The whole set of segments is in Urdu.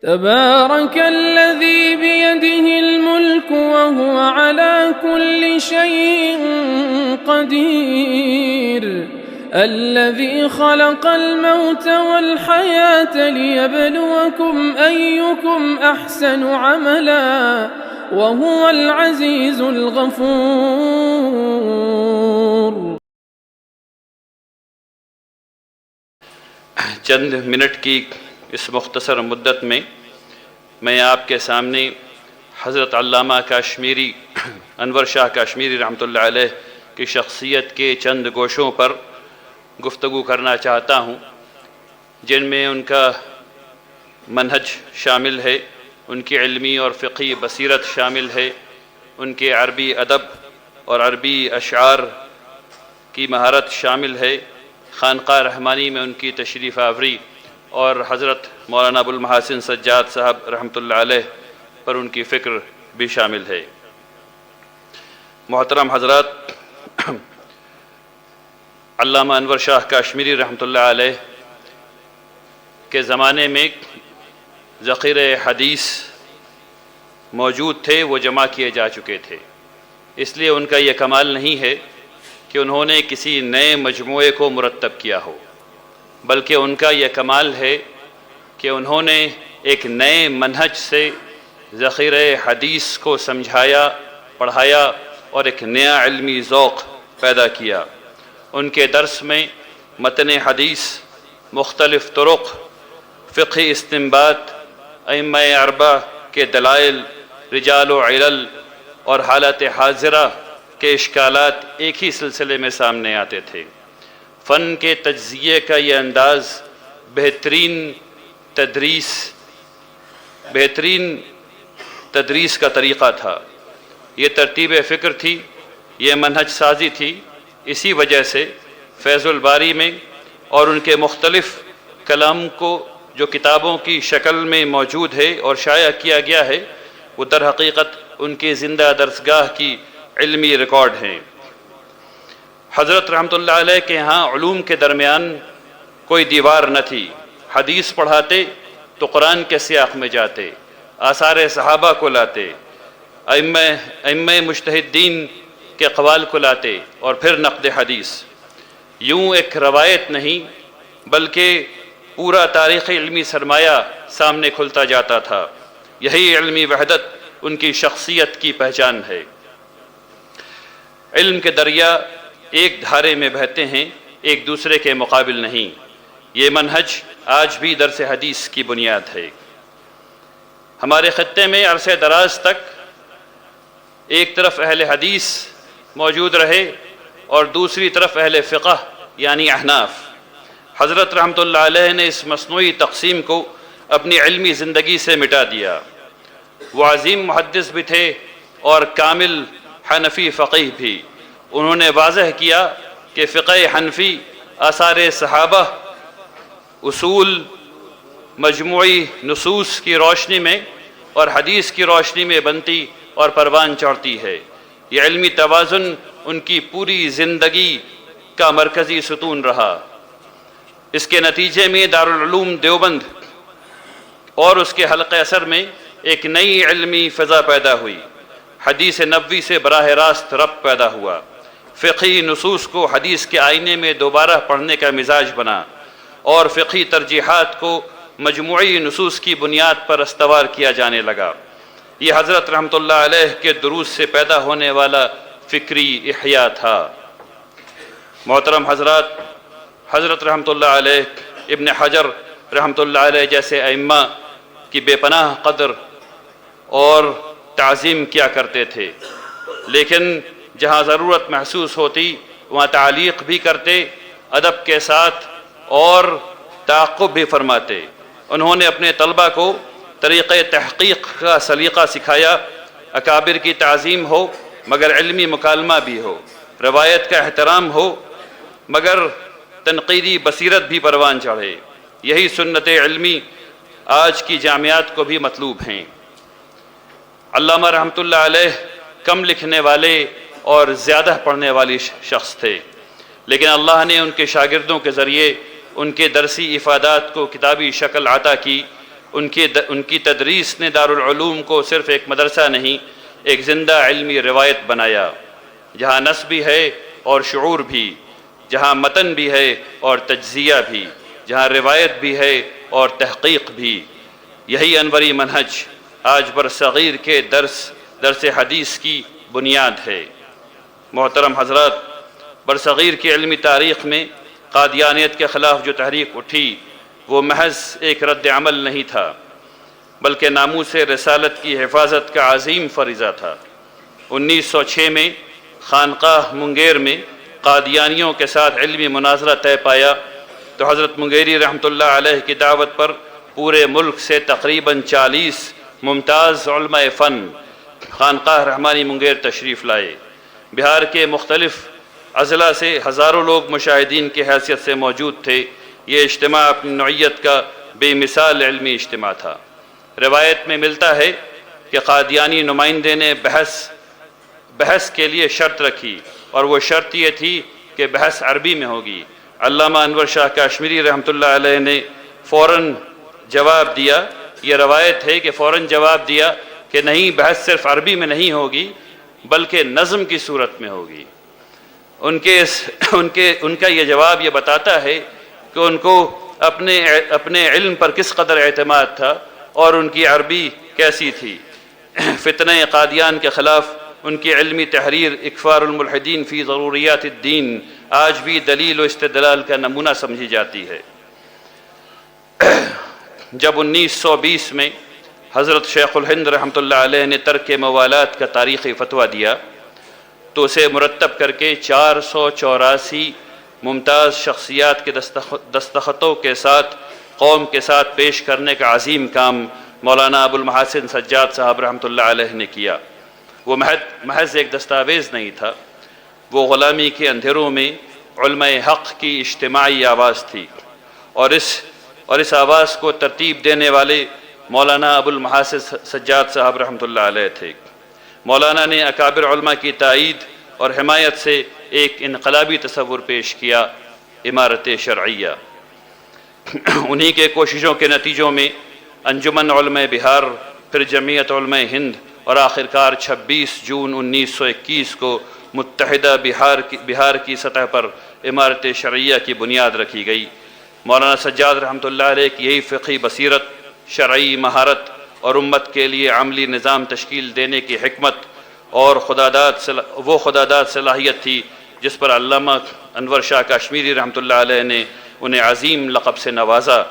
تبارك الذي بيده الملك وهو على كل شيء قدير الذي خلق الموت والحياة ليبلوكم أيكم أحسن عملا وهو العزيز الغفور۔ چند منٹ کی اس مختصر مدت میں آپ کے سامنے حضرت علامہ کاشمیری انور شاہ کاشمیری رحمۃ اللہ علیہ کی شخصیت کے چند گوشوں پر گفتگو کرنا چاہتا ہوں، جن میں ان کا منہج شامل ہے، ان کی علمی اور فقہی بصیرت شامل ہے، ان کے عربی ادب اور عربی اشعار کی مہارت شامل ہے، خانقاہ رحمانی میں ان کی تشریف آوری اور حضرت مولانا ابوالمحاسن سجاد صاحب رحمۃ اللہ علیہ پر ان کی فکر بھی شامل ہے۔ محترم حضرات، علامہ انور شاہ کاشمیری رحمۃ اللہ علیہ کے زمانے میں ذخیرہ حدیث موجود تھے، وہ جمع کیے جا چکے تھے، اس لیے ان کا یہ کمال نہیں ہے کہ انہوں نے کسی نئے مجموعے کو مرتب کیا ہو، بلکہ ان کا یہ کمال ہے کہ انہوں نے ایک نئے منہج سے ذخیرہ حدیث کو سمجھایا، پڑھایا اور ایک نیا علمی ذوق پیدا کیا۔ ان کے درس میں متن حدیث، مختلف طرق، فقہی استنباط، ائمہ اربعہ کے دلائل، رجال و علل اور حالت حاضرہ کے اشکالات ایک ہی سلسلے میں سامنے آتے تھے۔ فن کے تجزیے کا یہ انداز بہترین تدریس کا طریقہ تھا، یہ ترتیب فکر تھی، یہ منہج سازی تھی۔ اسی وجہ سے فیض الباری میں اور ان کے مختلف کلام کو جو کتابوں کی شکل میں موجود ہے اور شائع کیا گیا ہے، وہ در حقیقت ان کی زندہ درسگاہ کی علمی ریکارڈ ہیں۔ حضرت رحمۃ اللہ علیہ کے ہاں علوم کے درمیان کوئی دیوار نہ تھی۔ حدیث پڑھاتے تو قرآن کے سیاق میں جاتے، آثار صحابہ کو لاتے، ائمہ مجتہدین کے اقوال کو لاتے اور پھر نقد حدیث۔ یوں ایک روایت نہیں بلکہ پورا تاریخ علمی سرمایہ سامنے کھلتا جاتا تھا۔ یہی علمی وحدت ان کی شخصیت کی پہچان ہے۔ علم کے دریا ایک دھارے میں بہتے ہیں، ایک دوسرے کے مقابل نہیں۔ یہ منہج آج بھی درس حدیث کی بنیاد ہے۔ ہمارے خطے میں عرصہ دراز تک ایک طرف اہل حدیث موجود رہے اور دوسری طرف اہل فقہ یعنی احناف۔ حضرت رحمۃ اللہ علیہ نے اس مصنوعی تقسیم کو اپنی علمی زندگی سے مٹا دیا۔ وہ عظیم محدث بھی تھے اور کامل حنفی فقیہ بھی۔ انہوں نے واضح کیا کہ فقہ حنفی آثار صحابہ، اصول، مجموعی نصوص کی روشنی میں اور حدیث کی روشنی میں بنتی اور پروان چڑھتی ہے۔ یہ علمی توازن ان کی پوری زندگی کا مرکزی ستون رہا۔ اس کے نتیجے میں دارالعلوم دیوبند اور اس کے حلقہ اثر میں ایک نئی علمی فضا پیدا ہوئی۔ حدیث نبوی سے براہ راست ربط پیدا ہوا، فقہی نصوص کو حدیث کے آئینے میں دوبارہ پڑھنے کا مزاج بنا اور فقہی ترجیحات کو مجموعی نصوص کی بنیاد پر استوار کیا جانے لگا۔ یہ حضرت رحمۃ اللہ علیہ کے دروس سے پیدا ہونے والا فکری احیاء تھا۔ محترم حضرات، حضرت رحمۃ اللہ علیہ، ابن حجر رحمۃ اللہ علیہ جیسے ائمہ کی بے پناہ قدر اور تعظیم کیا کرتے تھے، لیکن جہاں ضرورت محسوس ہوتی وہاں تعلیق بھی کرتے، ادب کے ساتھ اور تعقب بھی فرماتے۔ انہوں نے اپنے طلبہ کو طریقۂ تحقیق کا سلیقہ سکھایا۔ اکابر کی تعظیم ہو مگر علمی مکالمہ بھی ہو، روایت کا احترام ہو مگر تنقیدی بصیرت بھی پروان چڑھے۔ یہی سنت علمی آج کی جامعات کو بھی مطلوب ہیں۔ علامہ رحمۃ اللہ علیہ کم لکھنے والے اور زیادہ پڑھنے والی شخص تھے، لیکن اللہ نے ان کے شاگردوں کے ذریعے ان کے درسی افادات کو کتابی شکل عطا کی ان کی تدریس نے دارالعلوم کو صرف ایک مدرسہ نہیں، ایک زندہ علمی روایت بنایا، جہاں نص بھی ہے اور شعور بھی، جہاں متن بھی ہے اور تجزیہ بھی، جہاں روایت بھی ہے اور تحقیق بھی۔ یہی انوری منہج آج برصغیر کے درس حدیث کی بنیاد ہے۔ محترم حضرات، برصغیر کی علمی تاریخ میں قادیانیت کے خلاف جو تحریک اٹھی وہ محض ایک رد عمل نہیں تھا، بلکہ ناموس رسالت کی حفاظت کا عظیم فریضہ تھا۔ 1906 میں خانقاہ منگیر میں قادیانیوں کے ساتھ علمی مناظرہ طے پایا تو حضرت منگیری رحمۃ اللہ علیہ کی دعوت پر پورے ملک سے تقریباً 40 ممتاز علماء فن خانقاہ رحمانی منگیر تشریف لائے۔ بہار کے مختلف اضلاع سے ہزاروں لوگ مشاہدین کی حیثیت سے موجود تھے۔ یہ اجتماع اپنی نوعیت کا بے مثال علمی اجتماع تھا۔ روایت میں ملتا ہے کہ قادیانی نمائندے نے بحث کے لیے شرط رکھی، اور وہ شرط یہ تھی کہ بحث عربی میں ہوگی۔ علامہ انور شاہ کاشمیری رحمۃ اللہ علیہ نے فوراً جواب دیا، یہ روایت ہے کہ فوراً جواب دیا کہ نہیں، بحث صرف عربی میں نہیں ہوگی بلکہ نظم کی صورت میں ہوگی۔ ان کا یہ جواب یہ بتاتا ہے کہ ان کو اپنے علم پر کس قدر اعتماد تھا اور ان کی عربی کیسی تھی۔ فتنہ قادیان کے خلاف ان کی علمی تحریر اکفار الملحدین فی ضروریات الدین آج بھی دلیل و استدلال کا نمونہ سمجھی جاتی ہے۔ جب 1920 میں حضرت شیخ الہند رحمۃ اللہ علیہ نے ترک موالات کا تاریخی فتویٰ دیا تو اسے مرتب کر کے 484 ممتاز شخصیات کے دستخطوں کے ساتھ قوم کے ساتھ پیش کرنے کا عظیم کام مولانا ابو المحاسن سجاد صاحب رحمۃ اللہ علیہ نے کیا۔ وہ محض ایک دستاویز نہیں تھا، وہ غلامی کے اندھیروں میں علماء حق کی اجتماعی آواز تھی، اور اس آواز کو ترتیب دینے والے مولانا ابو المحاسن سجاد صاحب رحمۃ اللہ علیہ تھے۔ مولانا نے اکابر علماء کی تائید اور حمایت سے ایک انقلابی تصور پیش کیا، امارت شرعیہ۔ انہی کے کوششوں کے نتیجوں میں انجمن علماء بہار، پھر جمعیت علماء ہند، اور آخرکار 26 جون 1921 کو متحدہ بہار کی سطح پر امارت شرعیہ کی بنیاد رکھی گئی۔ مولانا سجاد رحمۃ اللہ علیہ کی یہی فقہی بصیرت، شرعی مہارت اور امت کے لیے عملی نظام تشکیل دینے کی حکمت اور خداداد صلاحیت تھی جس پر علامہ انور شاہ کاشمیری رحمۃ اللہ علیہ نے انہیں عظیم لقب سے نوازا،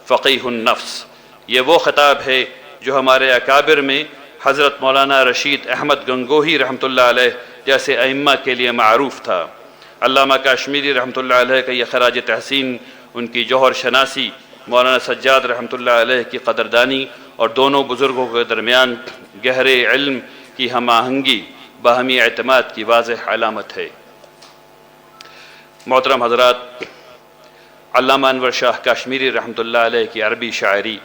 فقیہ النفس۔ یہ وہ خطاب ہے جو ہمارے اکابر میں حضرت مولانا رشید احمد گنگوہی رحمۃ اللہ علیہ جیسے ائمہ کے لیے معروف تھا۔ علامہ کاشمیری رحمۃ اللہ علیہ کا یہ خراج تحسین ان کی جوہر شناسی، مولانا سجاد رحمۃ اللہ علیہ کی قدردانی اور دونوں بزرگوں کے درمیان گہرے علم کی ہم آہنگی، باہمی اعتماد کی واضح علامت ہے۔ محترم حضرات، علامہ انور شاہ کاشمیری رحمۃ اللہ علیہ کی عربی شاعری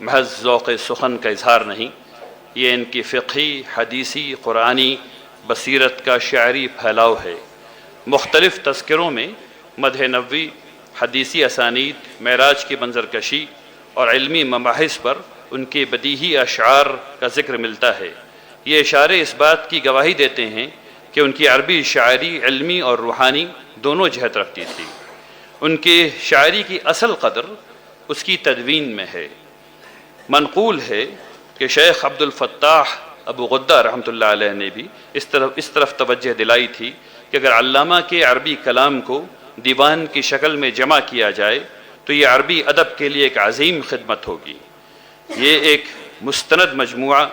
محض ذوق سخن کا اظہار نہیں، یہ ان کی فقہی، حدیثی، قرآنی بصیرت کا شاعری پھیلاؤ ہے۔ مختلف تذکروں میں مدح نبوی، حدیثی اسانید، معراج کی منظرکشی اور علمی مباحث پر ان کے بدیہی اشعار کا ذکر ملتا ہے۔ یہ اشارے اس بات کی گواہی دیتے ہیں کہ ان کی عربی شاعری علمی اور روحانی دونوں جہت رکھتی تھی۔ ان کی شاعری کی اصل قدر اس کی تدوین میں ہے۔ منقول ہے کہ شیخ عبد الفتاح ابو غدہ رحمۃ اللہ علیہ نے بھی اس طرف توجہ دلائی تھی کہ اگر علامہ کے عربی کلام کو دیوان کی شکل میں جمع کیا جائے تو یہ عربی ادب کے لیے ایک عظیم خدمت ہوگی۔ یہ ایک مستند مجموعہ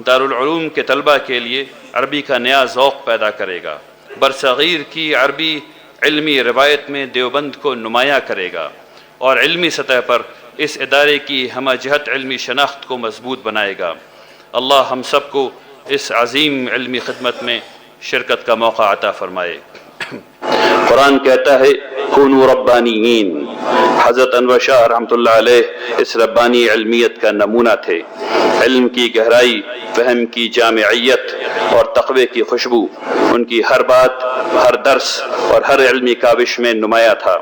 دارالعلوم کے طلبہ کے لیے عربی کا نیا ذوق پیدا کرے گا، برصغیر کی عربی علمی روایت میں دیوبند کو نمایاں کرے گا، اور علمی سطح پر اس ادارے کی ہمہ جہت علمی شناخت کو مضبوط بنائے گا۔ اللہ ہم سب کو اس عظیم علمی خدمت میں شرکت کا موقع عطا فرمائے۔ قرآن کہتا ہے کونوا ربانیین۔ حضرت انور شاہ رحمۃ اللہ علیہ اس ربانی علمیت کا نمونہ تھے۔ علم کی گہرائی، فہم کی جامعیت اور تقوی کی خوشبو ان کی ہر بات، ہر درس اور ہر علمی کاوش میں نمایاں تھا۔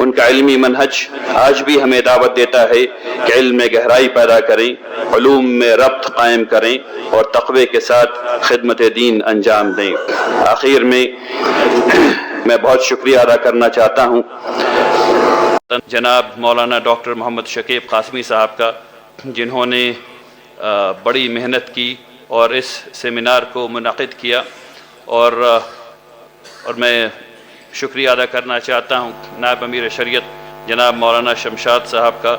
ان کا علمی منہج آج بھی ہمیں دعوت دیتا ہے کہ علم میں گہرائی پیدا کریں، علوم میں ربط قائم کریں اور تقوی کے ساتھ خدمت دین انجام دیں۔ آخر میں میں بہت شکریہ ادا کرنا چاہتا ہوں جناب مولانا ڈاکٹر محمد شکیب قاسمی صاحب کا، جنہوں نے بڑی محنت کی اور اس سیمینار کو منعقد کیا، اور میں شکریہ ادا کرنا چاہتا ہوں نائب امیر شریعت جناب مولانا شمشاد صاحب کا،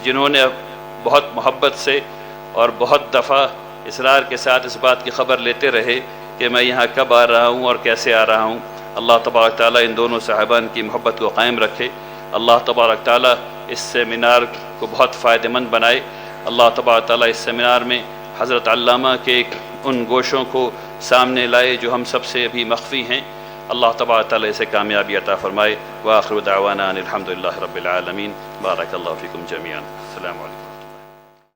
جنہوں نے بہت محبت سے اور بہت دفعہ اصرار کے ساتھ اس بات کی خبر لیتے رہے کہ میں یہاں کب آ رہا ہوں اور کیسے آ رہا ہوں۔ اللہ تبارک تعالیٰ ان دونوں صاحبان کی محبت کو قائم رکھے، اللہ تبارک تعالیٰ اس سیمینار کو بہت فائدہ مند بنائے، اللہ تبارک تعالیٰ اس سیمینار میں حضرت علامہ کے ان گوشوں کو سامنے لائے جو ہم سب سے ابھی مخفی ہیں، اللہ تبارک تعالیٰ اسے کامیابی عطا فرمائے۔ وآخر دعوانا ان الحمد للہ رب العالمین۔ بارک اللہ فیکم جمیعا۔ السلام علیکم۔